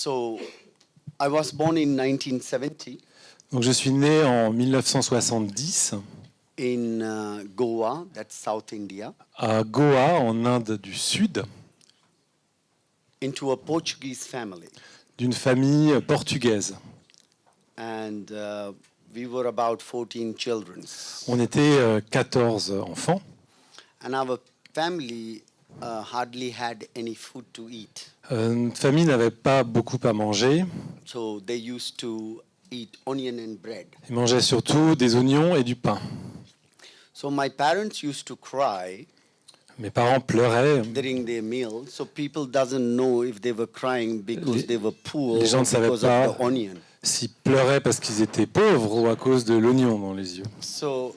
So I was born in 1970 Donc je suis né en 1970 in Goa, that's South India, à Goa, en Inde du Sud, into a Portuguese family. d'une famille portugaise. And we were about 14 children. On était 14 enfants. And our family hardly had any food to eat. Notre famille n'avait pas beaucoup à manger. So they used to eat onion and bread. Ils mangeaient surtout des oignons et du pain. So my parents used to cry Mes parents pleuraient. during their meal, so people doesn't know if they were crying because they were poor les gens or ne savaient because pas. of the onion. S'ils pleuraient parce qu'ils étaient pauvres ou à cause de l'oignon dans les yeux. So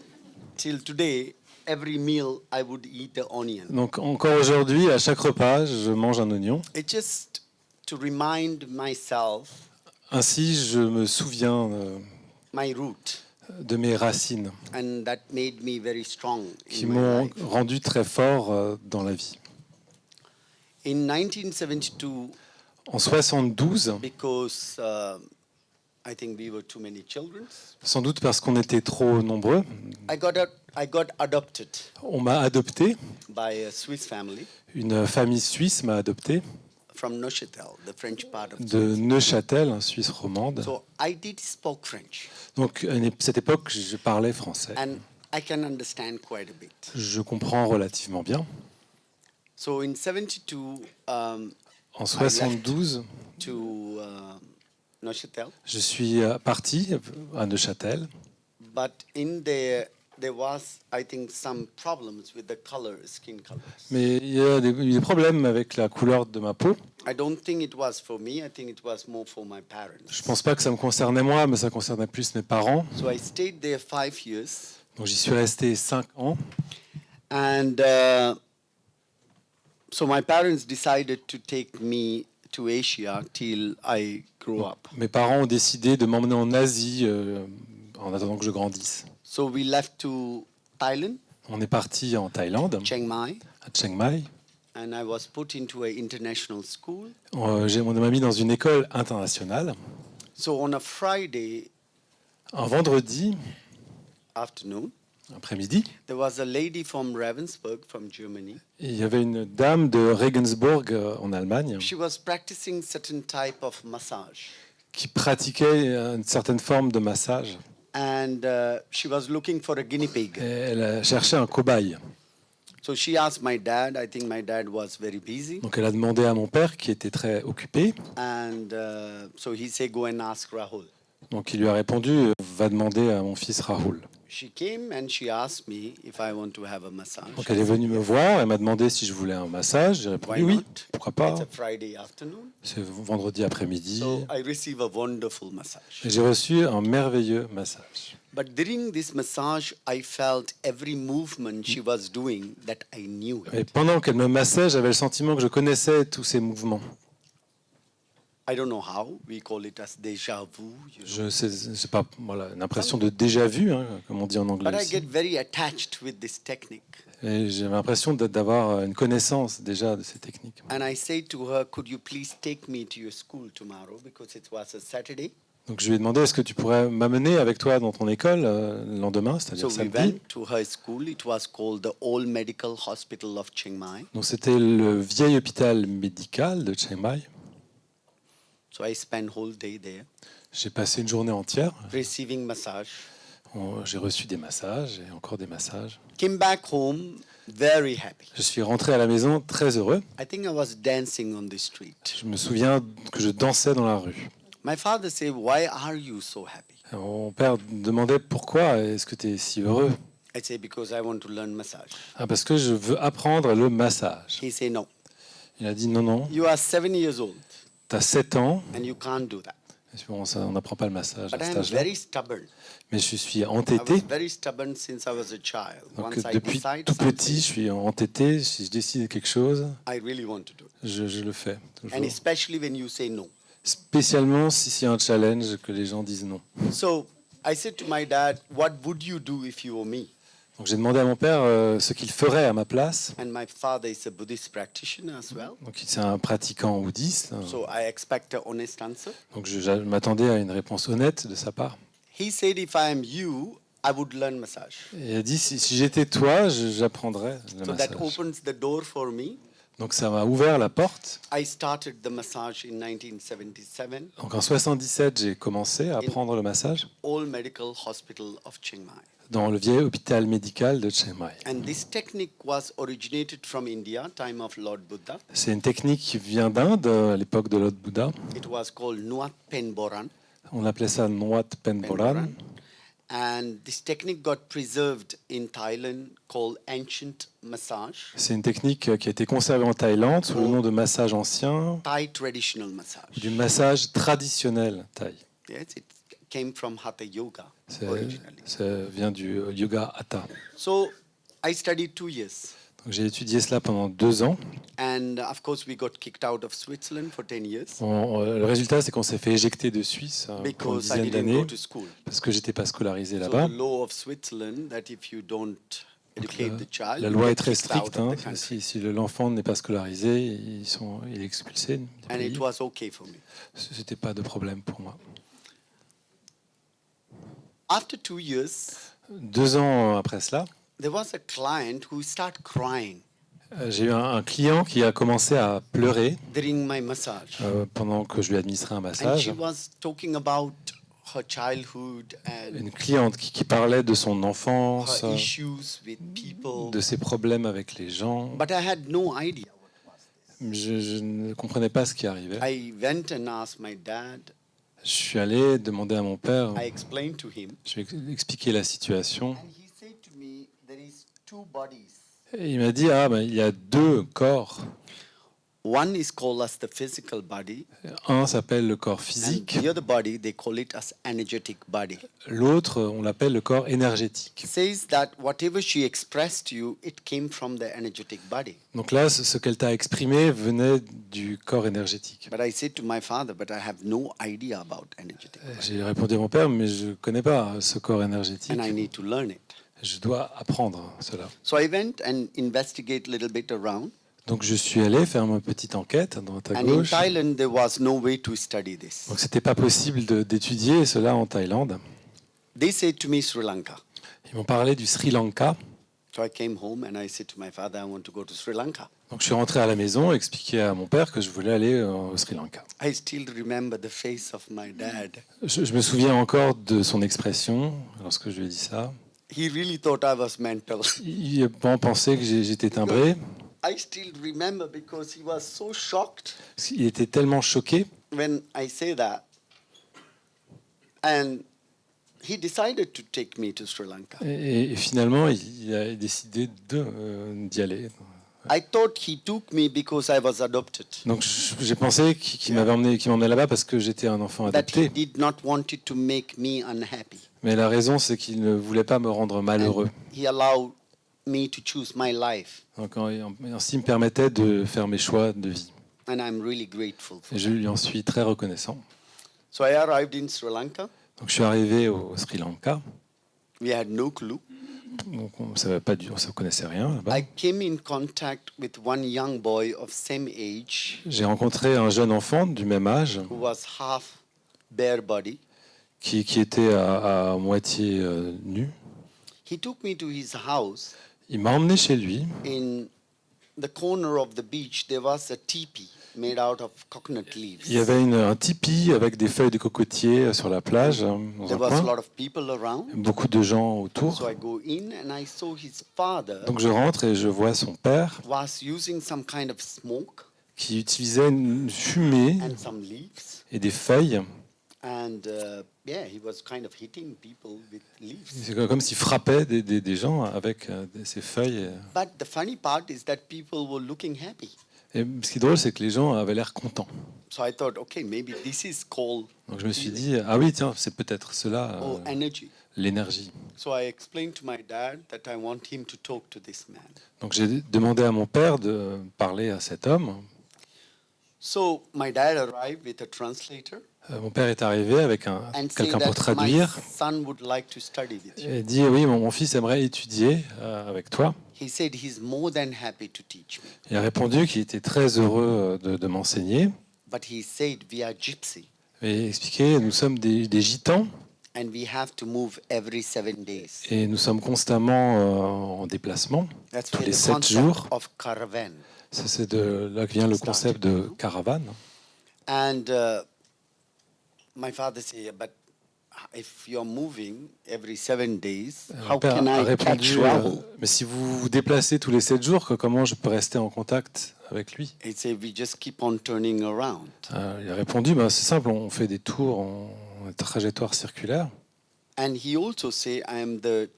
till today, every meal I would eat the onion. Donc encore aujourd'hui, à chaque repas, je mange un oignon. It's just to remind myself Ainsi, je me souviens my root, de mes racines and that made me very strong qui in my m'ont life. rendu très fort dans la vie. In 1972, En 72, because I think we were too many children, sans doute parce qu'on était trop nombreux, I got adopted on m'a adopté. by a Swiss family Une famille suisse m'a adopté from Neuchâtel, the French part of de Neuchâtel, en Suisse romande. So I did speak French, Donc à cette époque, je parlais français. and I can understand quite a bit. Je comprends relativement bien. So in 72, En 72, to Neuchâtel, je suis parti à Neuchâtel. but in there was, I think, some problems with the color, skin colors. Mais il y a des problèmes avec la couleur de ma peau. I don't think it was for me. I think it was more for my parents. Je ne pense pas que ça me concernait moi, mais ça concernait plus mes parents. So I stayed there 5 years, Donc j'y suis resté 5 ans. and so my parents decided to take me to Asia till I grew up. Mes parents ont décidé de m'emmener en Asie en attendant que je grandisse. So we left to Thailand, On est parti en Thaïlande, Chiang Mai, à Chiang Mai. and I was put into an international school. On m'a mis dans une école internationale. So on a Friday Un vendredi afternoon, après-midi, there was a lady from Ravensburg, from Germany. il y avait une dame de Regensburg en Allemagne She was practicing certain type of massage, qui pratiquait une certaine forme de massage. and she was looking for a guinea pig. Et elle a cherché un cobaye. So she asked my dad. I think my dad was very busy, Donc elle a demandé à mon père, qui était très occupé. and so he said, "Go and ask Rahul." Donc il lui a répondu, va demander à mon fils Rahul. She came and she asked me if I want to have a massage. Donc elle est venue me voir, elle m'a demandé si je voulais un massage. J'ai répondu Why oui, not? pourquoi pas. It's a Friday afternoon, C'est vendredi après-midi. so I receive a wonderful massage. Et j'ai reçu un merveilleux massage. But during this massage, I felt every movement she was doing that I knew Et it. pendant qu'elle me massait, j'avais le sentiment que je connaissais tous ces mouvements. I don't know how we call it as déjà vu. You know. Je sais, c'est pas voilà, une impression de déjà vu, hein, comme on dit en anglais But I ici. get very attached with this technique. Et j'ai l'impression d'avoir une connaissance déjà de ces techniques. And I say to her, could you please take me to your school tomorrow because it was a Saturday. Donc je lui ai demandé, est-ce que tu pourrais m'amener avec toi dans ton école le lendemain, So c'est-à-dire we samedi. went to her school. It was called the Old Medical Hospital of Chiang Mai. Donc c'était le vieil hôpital médical de Chiang Mai. So I spent whole day there J'ai passé une journée entière. receiving massage. J'ai reçu des massages et encore des massages. Came back home very happy. Je suis rentré à la maison très heureux. I think I was dancing on the street. Je me souviens que je dansais dans la rue. My father said, "Why are you so happy?" Mon père demandait pourquoi est-ce que tu es si heureux. I said, "Because I want to learn massage." Ah, parce que je veux apprendre le massage. He said, "No, Il a dit non, non, you are 7 years old tu as 7 ans. and you can't do that." Bon, on n'apprend pas le massage à But cet I am âge-là. very stubborn. Mais je suis I was entêté. very stubborn since I was a child. Donc, Once I depuis decide tout petit, je something, suis entêté. Si je décide quelque chose, I really want to do it. je le fais. Toujours. And especially when you say no. Spécialement si c'est un challenge que les gens disent non. So I said to my dad, "What would you do if you were me?" Donc j'ai demandé à mon père ce qu'il ferait à ma place. And my father is a Buddhist practitioner as well. Donc c'est un pratiquant bouddhiste. So I expect an honest answer. Donc je m'attendais à une réponse honnête de sa part. He said, if I am you, I would learn massage. Et il a dit, si j'étais toi, j'apprendrais le So that massage. opens the door for me. Donc ça m'a ouvert la porte. I started the massage in 1977, Donc en 77, j'ai commencé à apprendre le massage All Medical Hospital of Chiang Mai. dans le vieil hôpital médical de Chiang Mai. And this technique was originated from India, time of Lord Buddha. C'est une technique qui vient d'Inde, à l'époque de Lord Bouddha. It was called Nuat Pen Boran. On appelait ça Nuat Pen Boran. And this technique got preserved in Thailand called ancient massage, C'est une technique qui a été conservée en Thaïlande sous le nom de massage ancien, Thai traditional massage. du massage traditionnel thaï. Yes, it came from Hatha Yoga C'est- originally. Ça vient du yoga hatha. So I studied 2 years. Donc, j'ai étudié cela pendant 2 ans. And of course, we got kicked out of Switzerland for 10 years Le résultat, c'est qu'on s'est fait éjecter de Suisse pour une because I dizaine didn't go d'années to school. parce que j'étais pas scolarisé So là-bas. the law of Switzerland that if you don't educate the child, La you loi get est très kicked out stricte. of Hein. the country. Si l'enfant n'est pas scolarisé, il est expulsé du And it pays. was okay for me. C'était pas de problème pour moi. After 2 years, 2 ans après cela, there was a client who started crying j'ai eu un client qui a commencé à pleurer during my massage. pendant que je lui administrais un And massage. she was talking about her childhood and Une cliente qui parlait de son enfance, her issues with people. de ses problèmes avec les gens. But I had no idea. Je ne comprenais pas ce qui arrivait. I went and asked my dad. Je suis allé demander à mon père, I explained to him. je lui ai expliqué la situation. And he said to me, there is 2 bodies. Et il m'a dit, il y a 2 corps. One is called as the physical body, Un s'appelle le corps and physique, the other body, they call it as energetic body. l'autre, on l'appelle le corps énergétique. Says that whatever she expressed to you, it came from the energetic body. Donc là, ce qu'elle t'a exprimé venait du corps énergétique. But I said to my father, but I have no idea about energetic body, J'ai répondu à mon père, mais je ne connais pas ce corps énergétique. and I need to learn it. Je dois apprendre cela. So I went and investigate a little bit around. Donc je suis allé faire ma petite enquête à droite à And in gauche. Thailand, there was no way to study this. Donc c'était pas possible d'étudier cela en Thaïlande. They said to me Sri Lanka. Ils m'ont parlé du Sri Lanka. So I came home and I said to my father, I want to go to Sri Lanka. Donc je suis rentré à la maison et expliqué à mon père que je voulais aller au Sri Lanka. I still remember the face of my dad. Je me souviens encore de son expression lorsque je lui ai dit ça. He really thought I was mental. Il pensait que j'étais timbré. I still remember because he was so shocked Il était tellement choqué. when I say that. And he decided to take me to Sri Lanka. Et finalement, il a décidé d'y aller. I thought he took me because I was adopted. Donc j'ai pensé qu'il m'emmenait là-bas parce que j'étais un enfant That he adopté. did not want it to make me unhappy. Mais la raison, c'est qu'il ne voulait pas me rendre malheureux. He allowed me to choose my life. Donc ainsi, il me permettait de faire mes choix de vie. And I'm really grateful for Et je lui en suis très reconnaissant. So I arrived in Sri Lanka. Donc je suis arrivé au Sri Lanka. We had no clue. Donc on ne savait pas, on ne connaissait rien là-bas. I came in contact with one young boy of same age J'ai rencontré un jeune enfant du même âge who was half bare body. qui était à moitié nu. He took me to his house. Il m'a emmené chez lui. In the corner of the beach, there was a teepee made out of coconut leaves. Il y avait un tipi avec des feuilles de cocotier sur la plage, dans There un was a coin. lot of people around. Beaucoup de gens autour. So I go in and I saw his father Donc je rentre et je vois son père was using some kind of smoke qui utilisait une fumée and some leaves. et des feuilles. And yeah, he was kind of hitting people with leaves. C'est comme s'il frappait des gens avec ces feuilles. But the funny part is that people were looking happy. Et ce qui est drôle, c'est que les gens avaient l'air contents. So I thought, okay, maybe this is called Donc je me suis dit, ah oui, tiens, c'est peut-être cela, energy. l'énergie. So I explained to my dad that I want him to talk to this man. Donc j'ai demandé à mon père de parler à cet homme. So my dad arrived with a translator. Mon père est arrivé avec and say quelqu'un pour that my traduire son would like to study with you. et dit oui, mon fils aimerait étudier avec toi. He said he's more than happy to teach me. Il a répondu qu'il était très heureux de m'enseigner But he said we are gypsy et expliqué nous sommes des gitans and we have to move every 7 days. et nous sommes constamment en déplacement That's tous where les the 7 concept jours. of caravan. C'est de là que vient le concept de caravane. And my father said, but if you're moving every 7 days, Mon how père can a I catch répondu Rahul? mais si vous vous déplacez tous les 7 jours, comment je peux rester en contact avec lui? He said, we just keep on turning around. Il a répondu c'est simple, on fait des tours en trajectoire circulaire. And he also said, I am the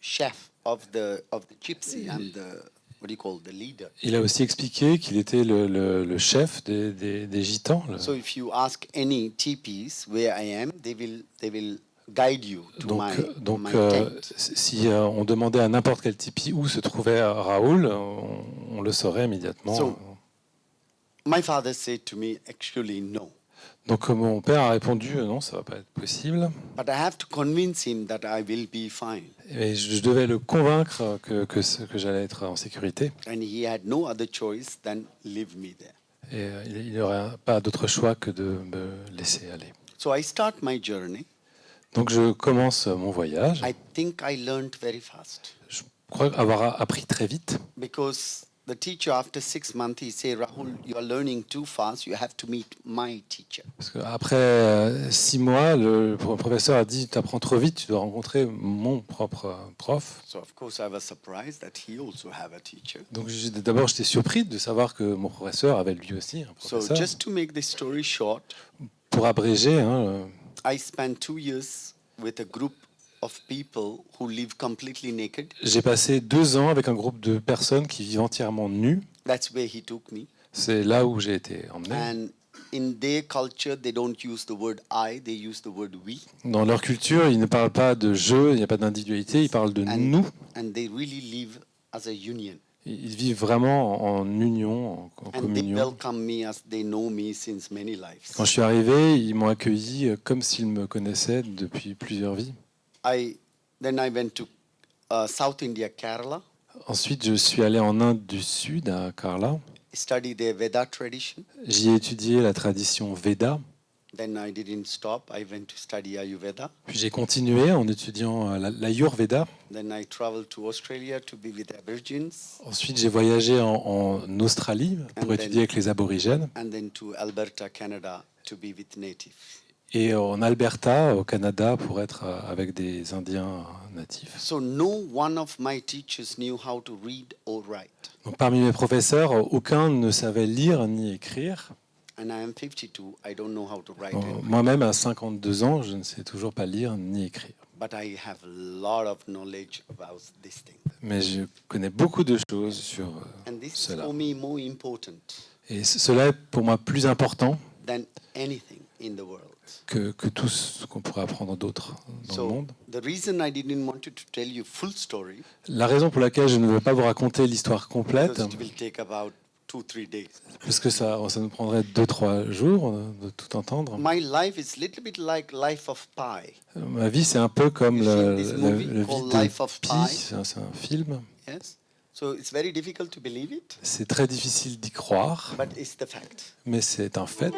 chef of the gypsy. I'm the, what do you call, the leader. Il a aussi expliqué qu'il était le chef des gitans. So if you ask any TPs where I am, they will guide you to Donc, my tent. si on demandait à n'importe quel tipi où se trouvait Raoul, on le saurait immédiatement. So- My father said to me, actually, no. Donc mon père a répondu non, ça va pas être possible. But I have to convince him that I will be fine. Et je devais le convaincre que j'allais être en sécurité. And he had no other choice than leave me there. Et il n'aurait pas d'autre choix que de me laisser aller. So I start my journey. Donc je commence mon voyage. I think I learned very fast. Je crois avoir appris très vite. Because the teacher, after 6 months, he said, Rahul, you are learning too fast. You have to meet my teacher. Parce qu'après 6 mois, le professeur a dit tu apprends trop vite, tu dois rencontrer mon propre prof. So, of course, I was surprised that he also have a teacher. Donc d'abord j'étais surpris de savoir que mon professeur avait lui aussi un So, professeur. just to make the story short, Pour abréger, I spent 2 years with a group of people who live completely naked. j'ai passé 2 ans avec un groupe de personnes qui vivent entièrement nues. That's where he took me. C'est là où j'ai été emmené. And in their culture, they don't use the word I, they use the word we. Dans leur culture, ils ne parlent pas de je, il n'y a pas d'individualité, ils parlent de nous. And they really live as a union. Ils vivent vraiment en union, en And they communion. welcome me as they know me since many lives. Quand je suis arrivé, ils m'ont accueilli comme s'ils me connaissaient depuis plusieurs vies. Then I went to South India, Kerala, Ensuite, je suis allé en Inde du Sud, à Kerala. studied the Veda tradition. J'y ai étudié la tradition Veda. Then I didn't stop. I went to study Ayurveda. Puis j'ai continué en étudiant l'Ayurveda. Then I traveled to Australia to be with Aborigines, Ensuite, j'ai voyagé en Australie pour And étudier avec les aborigènes. and then to Alberta, Canada, to be with natives. Et en Alberta, au Canada, pour être avec des Indiens natifs. So no one of my teachers knew how to read or write. Donc, parmi mes professeurs, aucun ne savait lire ni écrire. And I am 52. I don't know how to write Donc, it. moi-même, à 52 ans, je ne sais toujours pas lire ni écrire. But I have a lot of knowledge about this thing. Mais je connais beaucoup de choses sur And this is cela. for me more important Et cela est pour moi plus important than anything in the world. que tout ce qu'on pourrait apprendre d'autres dans le So monde. the reason I didn't want to tell you full story La raison pour laquelle je ne veux pas vous raconter l'histoire complète, because it will take about 2-3 days. parce que ça nous prendrait 2-3 jours de tout entendre. My life is little bit like Life of Pi. Ma vie, c'est un peu comme You've seen this movie le called vie de Life of Pi. Pi? C'est un film. Yes. So it's very difficult to believe it, C'est très difficile d'y croire, but it's the fact. mais c'est un fait.